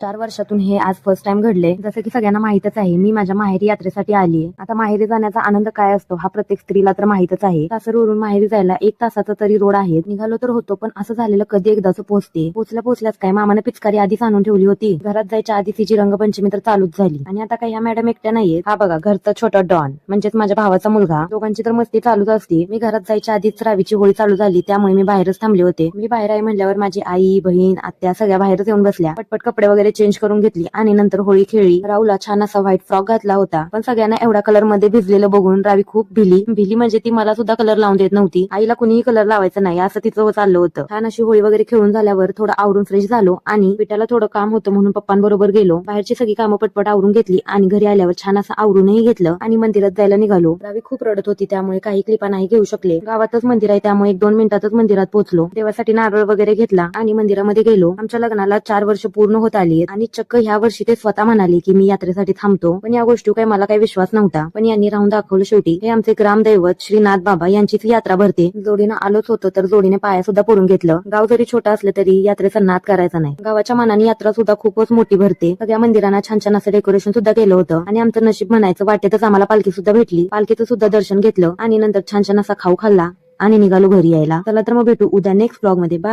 4 वर्षातून हे आज फर्स्ट टाइम घडले. जसं की सगळ्यांना माहितच आहे, मी माझ्या माहेरी यात्रेसाठी आलीये. आता माहेरी जाण्याचा आनंद काय असतो हा प्रत्येक स्त्रीला तर माहितच आहे. सासरवरून माहेरी जायला 1 तासाचा तरी रोड आहे. निघालो तर होतो, पण असं झालेलं कधी एकदाच पोहोचते. पोहोचल्याच काय मामाने पिचकारी आधीच आणून ठेवली होती. घरात जायच्या आधी तिची रंगपंचमी तर चालूच झाली. आणि आता काही ह्या मॅडम एकट्या नाहीयेत. हा बघा घरचा छोटा डॉन म्हणजेच माझ्या भावाचा मुलगा. दोघांची तर मस्ती चालूच असते. मी घरात जायच्या आधीच रावीची होळी चालू झाली, त्यामुळे मी बाहेरच थांबले होते. मी बाहेर आहे म्हणल्यावर माझी आई, बहीण, आत्या सगळ्या बाहेरच येऊन बसल्या. पटपट कपडे वगैरे चेंज करून घेतली आणि नंतर होळी खेळली. राहुला छान असा व्हाईट फ्रॉक घातला होता, पण सगळ्यांना एवढा कलर मध्ये भिजलेलं बघून रावी खूप भिली म्हणजे ती मला सुद्धा कलर लावून देत नव्हती. आईला कुणीही कलर लावायचं नाही असं तिचं चाललं होतं. छान अशी होळी वगैरे खेळून झाल्यावर थोडं आवरून फ्रेश झालो आणि पिठाला थोडं काम होतं म्हणून पप्पांबरोबर गेलो. बाहेरची सगळी कामं पटपट आवरून घेतली आणि घरी आल्यावर छान असं आवरूनही घेतलं आणि मंदिरात जायला निघालो. रावी खूप रडत होती, त्यामुळे काही क्लिपा नाही घेऊ शकले. गावातच मंदिर आहे, त्यामुळे 1-2 मिनिटातच मंदिरात पोहोचलो. देवासाठी नारळ वगैरे घेतला आणि मंदिरामध्ये गेलो. आमच्या लग्नाला 4 वर्ष पूर्ण होत आली आणि चक्क ह्या वर्षी ते स्वतः म्हणाले की मी यात्रेसाठी थांबतो. पण या गोष्टी काही मला काही विश्वास नव्हता, पण यांनी राहून दाखवलं. शेवटी हे आमचे ग्रामदैवत श्रीनाथ बाबा यांचीच यात्रा भरते. जोडीनं आलोच होतो तर जोडीने पाया सुद्धा पडून घेतलं. गाव जरी छोटं असलं तरी यात्रेचा नाद करायचा नाही. गावाच्या मानाने यात्रा सुद्धा खूपच मोठी भरते. सगळ्या मंदिरांना छान छान असं डेकोरेशन सुद्धा केलं होतं आणि आमचं नशीब म्हणायचं, वाटेतच आम्हाला पालखी सुद्धा भेटली. पालखीचं सुद्धा दर्शन घेतलं आणि नंतर छान छान असा खाऊ खाल्ला आणि निघालो घरी यायला. चला तर मग भेटू उद्या नेक्स्ट ब्लॉग मध्ये. बाय.